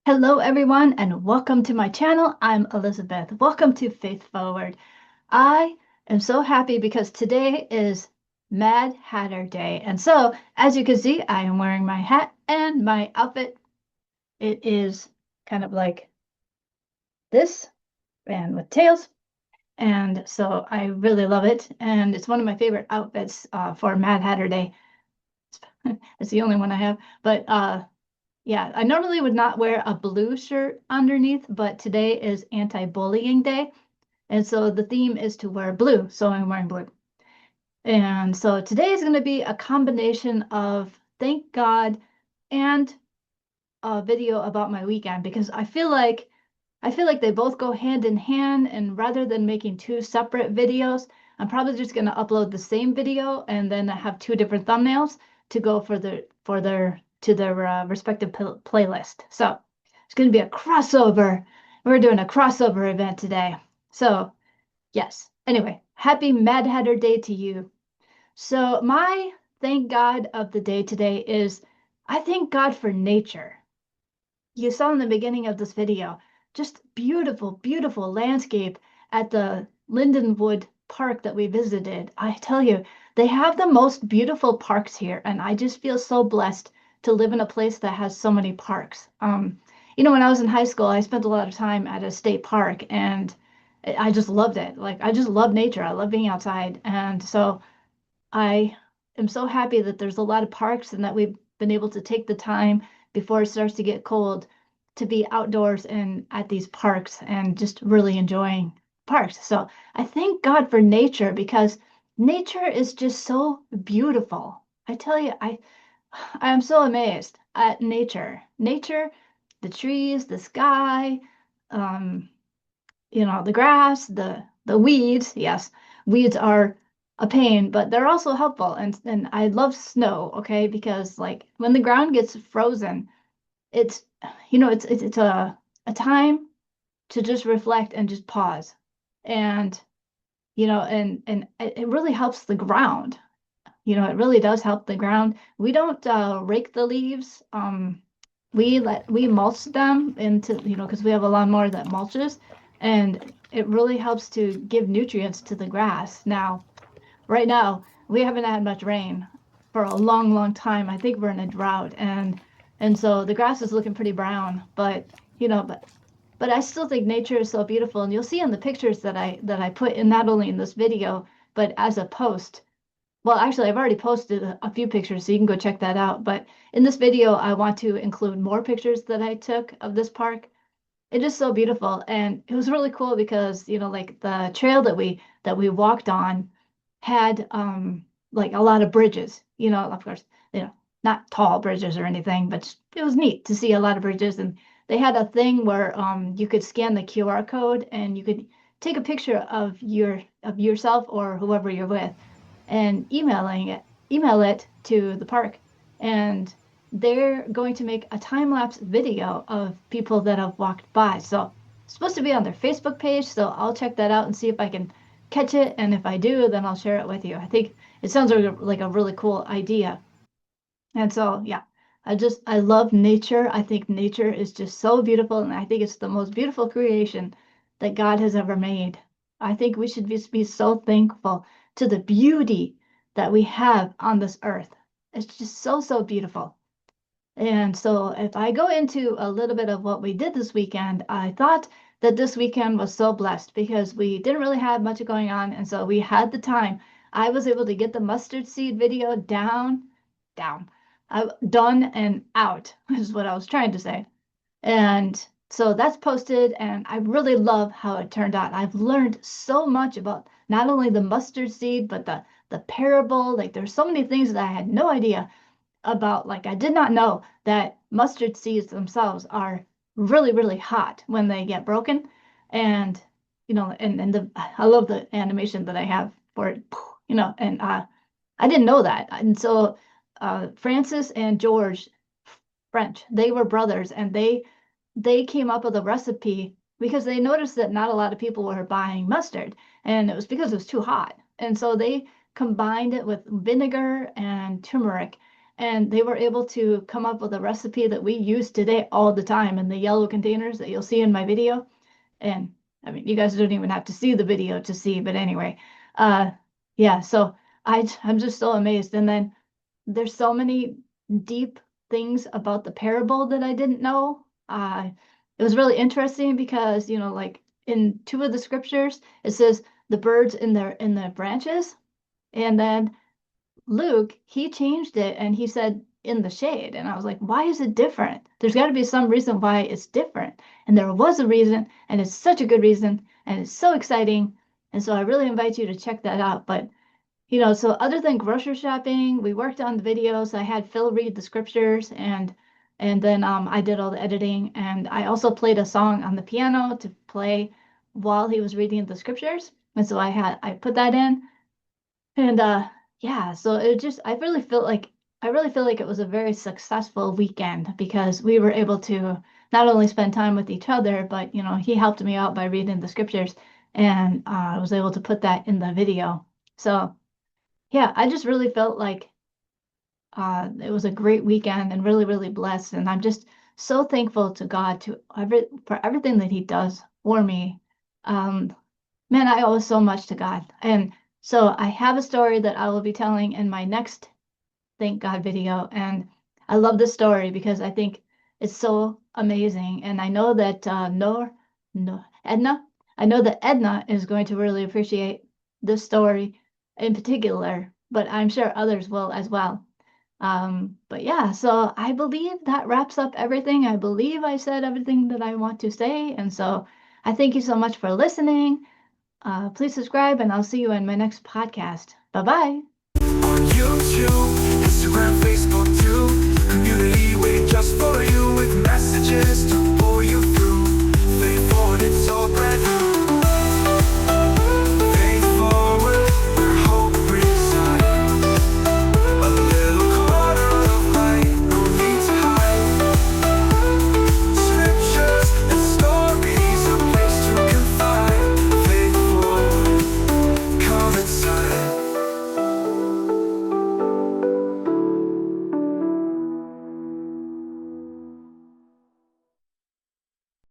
Hello, everyone, and welcome to my channel. I'm Elizabeth. Welcome to Faith Forward. I am so happy because today is Mad Hatter Day. And so, as you can see, I am wearing my hat and my outfit. It is kind of like this and with tails. And so I really love it. And it's one of my favorite outfits for Mad Hatter Day. It's the only one I have. But yeah, I normally would not wear a blue shirt underneath, but today is anti-bullying day. And so the theme is to wear blue. So I'm wearing blue. And so today is going to be a combination of thank God and a video about my weekend because I feel like they both go hand in hand, and rather than making two separate videos, I'm probably just going to upload the same video and then have two different thumbnails to go to their respective playlist. So it's going to be a crossover. We're doing a crossover event today. So yes. Anyway, happy Mad Hatter Day to you. So my thank God of the day today is I thank God for nature. You saw in the beginning of this video, just beautiful, beautiful landscape at the Lindenwood Park that we visited. I tell you, they have the most beautiful parks here, and I just feel so blessed to live in a place that has so many parks. When I was in high school, I spent a lot of time at a state park, and I just loved it. Like, I just love nature. I love being outside. And so I am so happy that there's a lot of parks and that we've been able to take the time before it starts to get cold to be outdoors and at these parks and just really enjoying parks. So I thank God for nature because nature is just so beautiful. I tell you, I am so amazed at nature. Nature, the trees, the sky, um, the grass, the weeds. Yes, weeds are a pain, but they're also helpful. And I love snow, okay? Because like when the ground gets frozen, it's it's a time to just reflect and just pause. And and it really helps the ground. It really does help the ground. We don't rake the leaves. We mulch them into, because we have a lawnmower that mulches, and it really helps to give nutrients to the grass. Now, right now, we haven't had much rain for a long, long time. I think we're in a drought, and so the grass is looking pretty brown. But you know, but I still think nature is so beautiful, and you'll see in the pictures that I put in, not only in this video, but as a post. Well, actually, I've already posted a few pictures, so you can go check that out. But in this video, I want to include more pictures that I took of this park. It is so beautiful, and it was really cool because, like the trail that we walked on had like a lot of bridges. Of course, not tall bridges or anything, but it was neat to see a lot of bridges. And they had a thing where you could scan the QR code and you could take a picture of yourself or whoever you're with and email it to the park. And they're going to make a time-lapse video of people that have walked by. So it's supposed to be on their Facebook page, so I'll check that out and see if I can catch it. And if I do, then I'll share it with you. I think it sounds like a really cool idea. And so, yeah, I love nature. I think nature is just so beautiful, and I think it's the most beautiful creation that God has ever made. I think we should just be so thankful to the beauty that we have on this earth. It's just so, so beautiful. And so, if I go into a little bit of what we did this weekend, I thought that this weekend was so blessed because we didn't really have much going on. And so we had the time. I was able to get the mustard seed video down, done and out, is what I was trying to say. And so that's posted, and I really love how it turned out. I've learned so much about not only the mustard seed, but the parable. Like there's so many things that I had no idea about. Like I did not know that mustard seeds themselves are really, really hot when they get broken. And and I love the animation that I have for it, and I didn't know that. And so Francis and George French, they were brothers, and they came up with a recipe because they noticed that not a lot of people were buying mustard, and it was because it was too hot. And so they combined it with vinegar and turmeric, and they were able to come up with a recipe that we use today all the time in the yellow containers that you'll see in my video. And I mean, you guys don't even have to see the video to see, but anyway, yeah, so I'm just so amazed. And then there's so many deep things about the parable that I didn't know. It was really interesting because, you know, like in two of the scriptures, it says the birds in the branches, and then Luke, he changed it and he said in the shade. And I was like, why is it different? There's got to be some reason why it's different. And there was a reason, and it's such a good reason, and it's so exciting. And so I really invite you to check that out. But you know, so other than grocery shopping, we worked on the videos. I had Phil read the scriptures, and then I did all the editing, and I also played a song on the piano to play while he was reading the scriptures. And so I put that in, and yeah, so it just I really feel like it was a very successful weekend because we were able to not only spend time with each other, but you know, he helped me out by reading the scriptures, and I was able to put that in the video. So yeah, I just really felt like it was a great weekend and really, really blessed. And I'm just so thankful to God for everything that He does for me. Um, Man, I owe so much to God. And so I have a story that I will be telling in my next Thank God video. And I love this story because I think it's so amazing. And I know that Edna, I know that Edna is going to really appreciate this story in particular, but I'm sure others will as well. But yeah, so I believe that wraps up everything. I believe I said everything that I want to say. And so I thank you so much for listening. Please subscribe, and I'll see you in my next podcast. Bye bye. On YouTube, Instagram, Facebook too. Community waiting just for you with messages